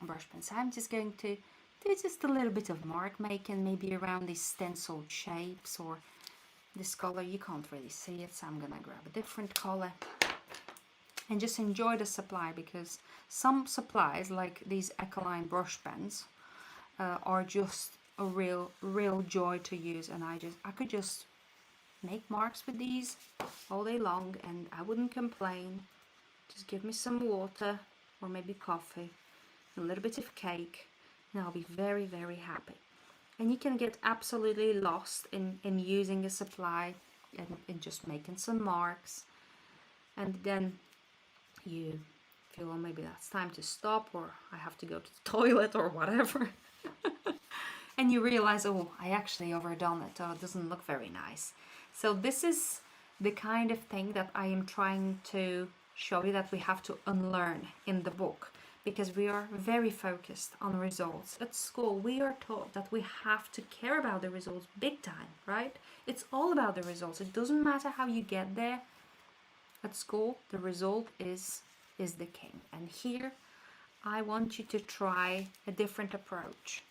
brush pens. I'm just going to do just a little bit of mark making, maybe around these stenciled shapes or this color. You can't really see it, so I'm gonna grab a different color and just enjoy the supply, because some supplies, like these Ecoline brush pens, are just a real joy to use. And I could just make marks with these all day long and I wouldn't complain. Just give me some water or maybe coffee, a little bit of cake, and I'll be very happy. And you can get absolutely lost in using a supply and in just making some marks, and then you feel, well, maybe that's time to stop, or I have to go to the toilet or whatever. And you realize, oh, I actually overdone it, oh, it doesn't look very nice. So this is the kind of thing that I am trying to show you that we have to unlearn in the book, because we are very focused on results. At school, we are taught that we have to care about the results big time, right? It's all about the results. It doesn't matter how you get there. At school, the result is the king. And here, I want you to try a different approach.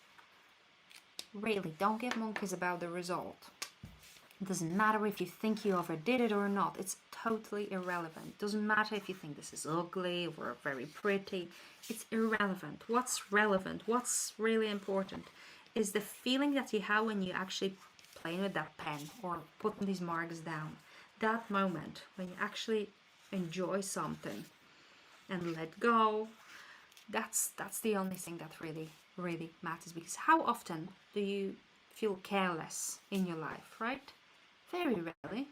Really, don't get monkeys about the result. It doesn't matter if you think you overdid it or not. It's totally irrelevant. It doesn't matter if you think this is ugly or very pretty. It's irrelevant. What's relevant, what's really important, is the feeling that you have when you actually playing with that pen or putting these marks down. That moment when you actually enjoy something and let go. That's the only thing that really matters. Because how often do you feel careless in your life, right? Very rarely.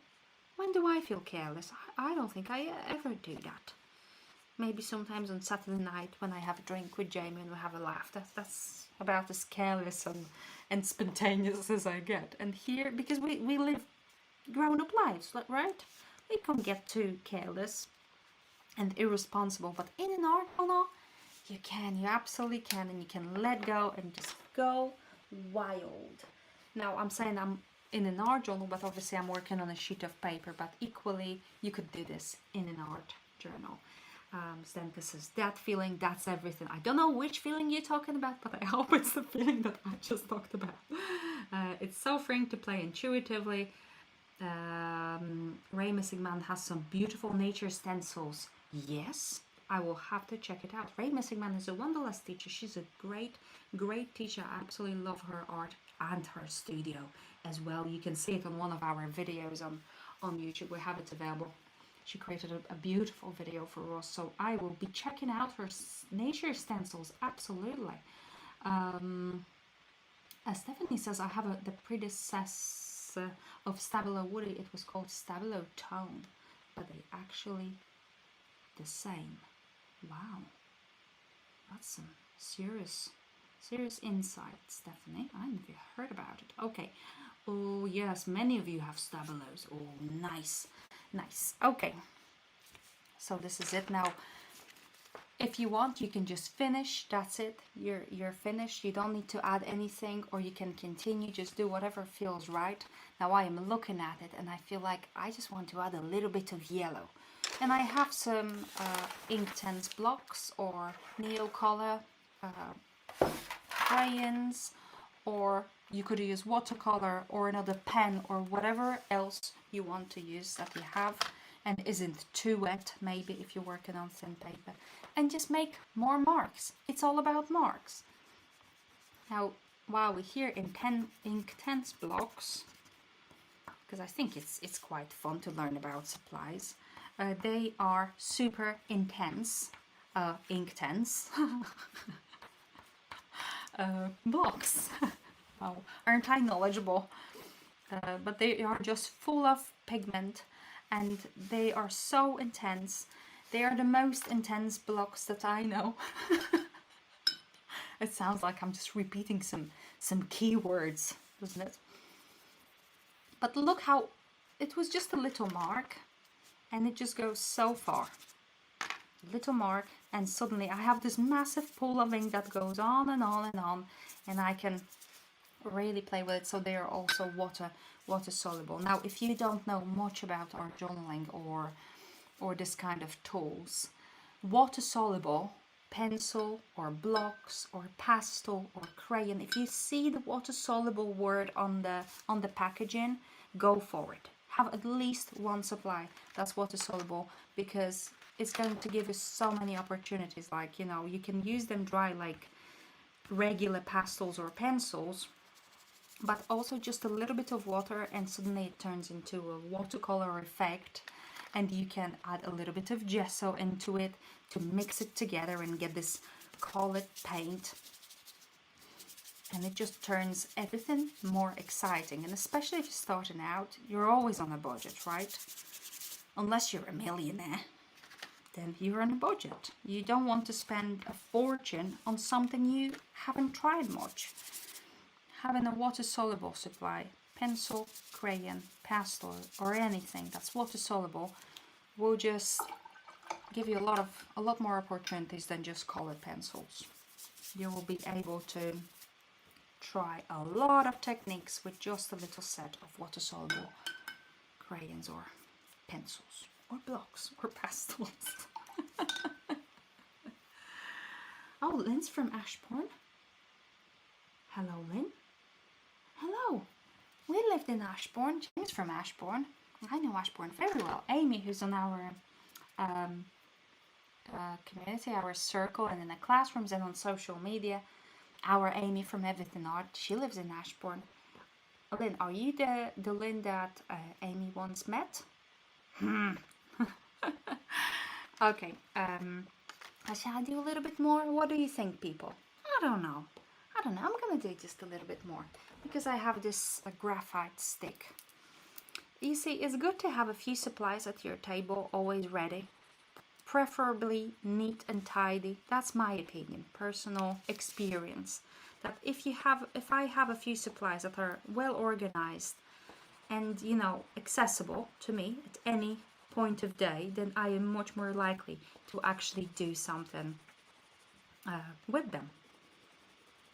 When do I feel careless? I don't think I ever do that. Maybe sometimes on Saturday night when I have a drink with Jamie and we have a laugh. That's about as careless and spontaneous as I get. And here, because we live grown-up lives, right? We can't get too careless and irresponsible. But in an art journal, you can. You absolutely can. And you can let go and just go wild. Now, I'm saying I'm in an art journal, but obviously I'm working on a sheet of paper. But equally, you could do this in an art journal. So then this is that feeling, that's everything. I don't know which feeling you're talking about, but I hope it's the feeling that I just talked about. It's so freeing to play intuitively. Ray Missigman has some beautiful nature stencils. Yes, I will have to check it out. Ray Missigman is a Wanderlust teacher. She's a great teacher. I absolutely love her art and her studio as well. You can see it on one of our videos on YouTube. We have it available. She created a beautiful video for us, so I will be checking out her nature stencils, absolutely. As Stephanie says, I have the predecessor of Stabilo Woody. It was called Stabilo Tone, but they actually the same. Wow, that's some serious insight, Stephanie. I never heard about it. Okay. Oh yes, many of you have Stabilos. Oh, nice. Okay, so this is it. Now, if you want, you can just finish. That's it. You're finished. You don't need to add anything, or you can continue. Just do whatever feels right. Now I am looking at it and I feel like I just want to add a little bit of yellow. And I have some Inktense blocks or Neocolor crayons, or you could use watercolor or another pen or whatever else you want to use that you have and isn't too wet, maybe if you're working on thin paper, and just make more marks. It's all about marks. Now, while we're here in Inktense blocks, because I think it's quite fun to learn about supplies, they are super intense, Inktense blocks. Oh, aren't I knowledgeable? But they are just full of pigment and they are so intense. They are the most intense blocks that I know. It sounds like I'm just repeating some keywords, doesn't it? But look how it was just a little mark and it just goes so far. Little mark, and suddenly I have this massive pool of ink that goes on and on and on, and I can really play with it. So they are also water soluble. Now, if you don't know much about art journaling or this kind of tools, water soluble pencil or blocks or pastel or crayon, if you see the water soluble word on the packaging, go for it. Have at least one supply that's water soluble, because it's going to give you so many opportunities. Like, you know, you can use them dry like regular pastels or pencils, but also just a little bit of water and suddenly it turns into a watercolor effect, and you can add a little bit of gesso into it to mix it together and get this colored paint, and it just turns everything more exciting. And especially if you're starting out, you're always on a budget, right? Unless you're a millionaire. then you're on a budget. You don't want to spend a fortune on something you haven't tried much. Having a water-soluble supply, pencil, crayon, pastel, or anything that's water-soluble will just give you a lot more opportunities than just colored pencils. You will be able to try a lot of techniques with just a little set of water-soluble crayons or pencils or blocks or pastels. Oh, Lynn's from Ashbourne. Hello, Lynn. Hello. We lived in Ashbourne. James from Ashbourne. I know Ashbourne very well. Amy, who's on our community, our circle, and in the classrooms and on social media. Our Amy from Everything Art. She lives in Ashbourne. Lynn, are you the Lynn that Amy once met? Okay. Shall I do a little bit more? What do you think, people? I don't know. I'm gonna do just a little bit more because I have this graphite stick. You see, it's good to have a few supplies at your table always ready, preferably neat and tidy. That's my opinion, personal experience. That if I have a few supplies that are well organized and accessible to me at any point of day, then I am much more likely to actually do something with them.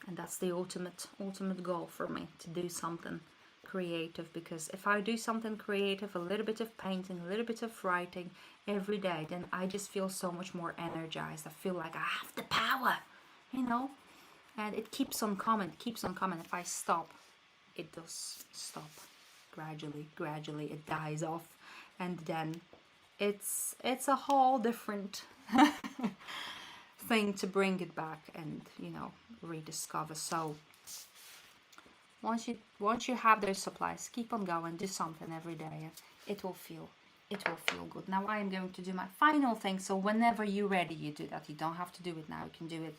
And that's the ultimate goal for me, to do something creative. Because if I do something creative, a little bit of painting, a little bit of writing every day, then I just feel so much more energized. I feel like I have the power, and it keeps on coming. If I stop, it does stop. Gradually it dies off, and then it's a whole different thing to bring it back and rediscover. So once you have those supplies, keep on going, do something every day, and it will feel good. Now I am going to do my final thing, so whenever you're ready, you do that. You don't have to do it now, you can do it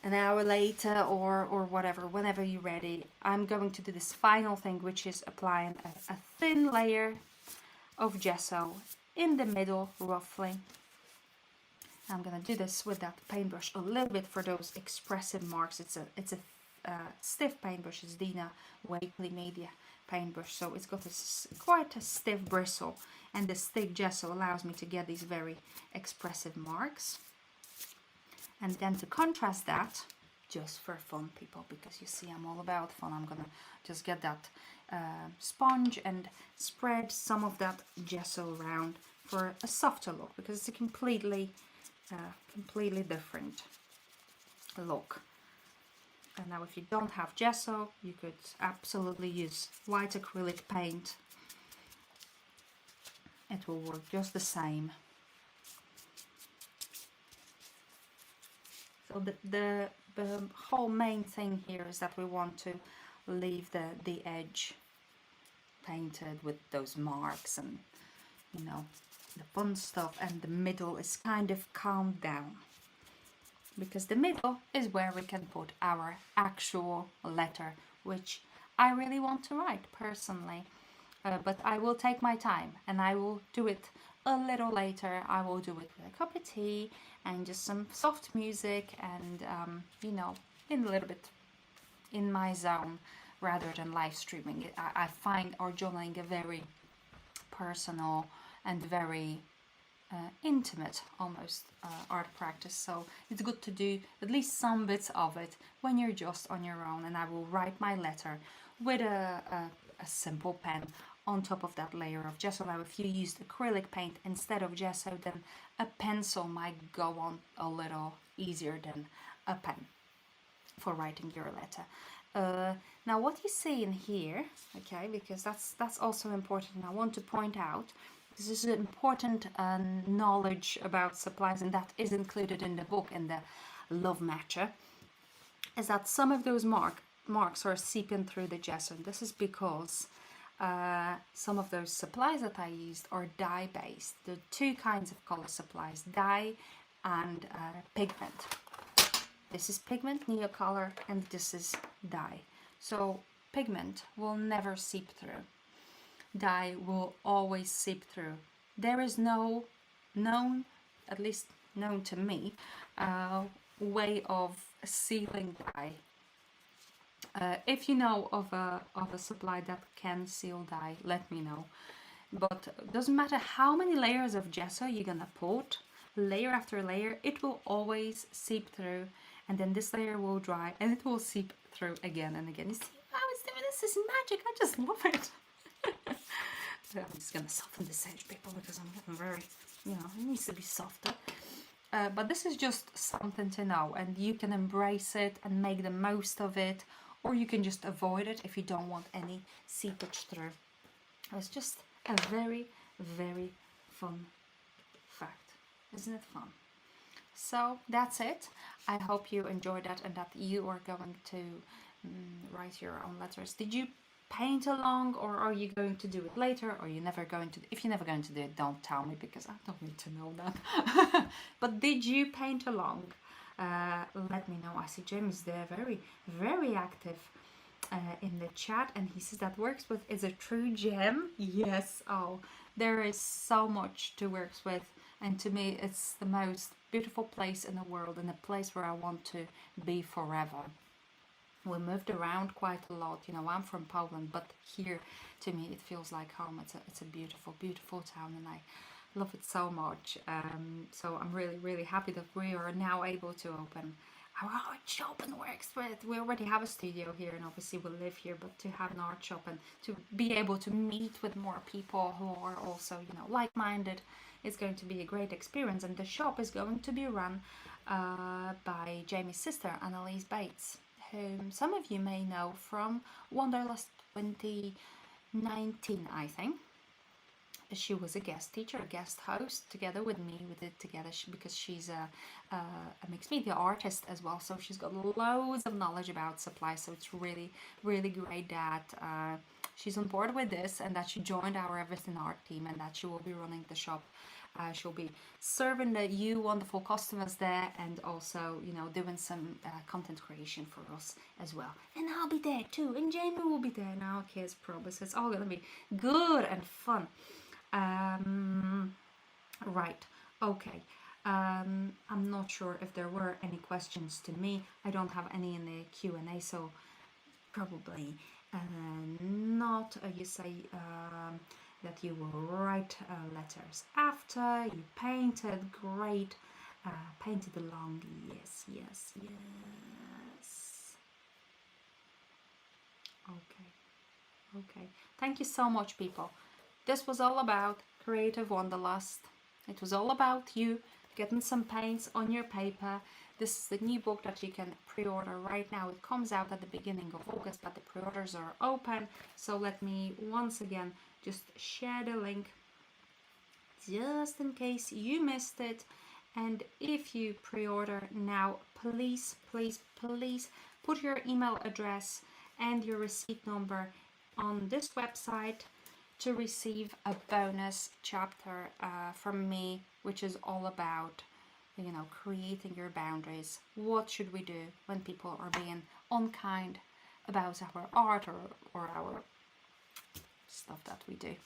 an hour later or whatever, whenever you're ready. I'm going to do this final thing, which is applying a thin layer of gesso in the middle, roughly. I'm gonna do this with that paintbrush a little bit for those expressive marks. It's a stiff paintbrush. It's Dina Wakely Media paintbrush, so it's got quite a stiff bristle, and this thick gesso allows me to get these very expressive marks. And then to contrast that, just for fun, people, because you see I'm all about fun, I'm gonna just get that sponge and spread some of that gesso around for a softer look, because it's a completely different look. And now if you don't have gesso, you could absolutely use white acrylic paint. It will work just the same. So the whole main thing here is that we want to leave the edge painted with those marks and the fun stuff, and the middle is kind of calmed down, because the middle is where we can put our actual letter, which I really want to write personally, but I will take my time and I will do it a little later. I will do it with a cup of tea and just some soft music, and in a little bit in my zone, rather than live streaming it. I find our journaling a very personal and very intimate almost art practice, so it's good to do at least some bits of it when you're just on your own. And I will write my letter with a simple pen on top of that layer of gesso. Now if you used acrylic paint instead of gesso, then a pencil might go on a little easier than a pen for writing your letter. Now what you see in here, okay, because that's also important, I want to point out, this is important knowledge about supplies, and that is included in the book, in the Love Matcher, is that some of those marks are seeping through the gesso. And this is because some of those supplies that I used are dye based. There are two kinds of color supplies, dye and pigment. This is pigment, Neocolor, and this is dye. So pigment will never seep through. Dye will always seep through. There is no known at least known to me, way of sealing dye. If you know of a supply that can seal dye, let me know. But it doesn't matter how many layers of gesso you're gonna put, layer after layer, it will always seep through, and then this layer will dry and it will seep through again and again. You see how it's doing? This is magic. I just love it. I'm just gonna soften this edge, people, because I'm getting very, it needs to be softer. But this is just something to know, and you can embrace it and make the most of it, or you can just avoid it if you don't want any seepage through. It's just a very, very fun fact. Isn't it fun? So that's it. I hope you enjoyed that and that you are going to write your own letters. Did you paint along, or are you going to do it later, or you're never going to? If you're never going to do it, don't tell me, because I don't need to know that. But did you paint along? Let me know. I see James there, very, very active in the chat, and he says that works with is a true gem. Yes. Oh, there is so much to works with, and to me it's the most beautiful place in the world, and a place where I want to be forever. We moved around quite a lot, I'm from Poland, but here to me it feels like home. It's a beautiful, beautiful town, and I love it so much. So I'm really, really happy that we are now able to open our art shop and works with. We already have a studio here, and obviously we live here, but to have an art shop and to be able to meet with more people who are also, like-minded, is going to be a great experience. And the shop is going to be run by Jamie's sister, Annalise Bates, whom some of you may know from Wanderlust 2019, I think. She was a guest teacher, a guest host, together with me. We did together because she's a mixed media artist as well, so she's got loads of knowledge about supply. So it's really, really great that she's on board with this, and that she joined our Everything Art team, and that she will be running the shop. She'll be serving you wonderful customers there, and also, doing some content creation for us as well. And I'll be there too, and Jamie will be there, and our kids probably. So it's all gonna be good and fun. Right, okay. I'm not sure if there were any questions to me. I don't have any in the Q&A, so probably not. You say that you will write letters after you painted. Great. Painted along. Yes, yes, yes. Okay. Thank you so much, people. This was all about Creative Wanderlust. It was all about you getting some paints on your paper. This is the new book that you can pre-order right now. It comes out at the beginning of August, but the pre-orders are open. So let me once again just share the link, just in case you missed it. And if you pre-order now, please, please, please put your email address and your receipt number on this website to receive a bonus chapter from me, which is all about, creating your boundaries. What should we do when people are being unkind about our art or our stuff that we do?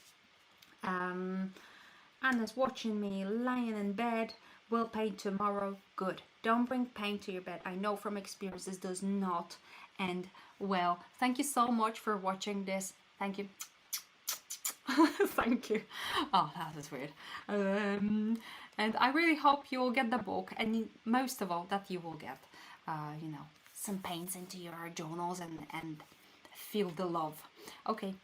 Anna's watching me lying in bed. Will paint tomorrow. Good. Don't bring paint to your bed. I know from experience this does not end well. Thank you so much for watching this. Thank you. Thank you. Oh, that was weird. And I really hope you will get the book, and most of all that you will get some paints into your journals and feel the love. Okay,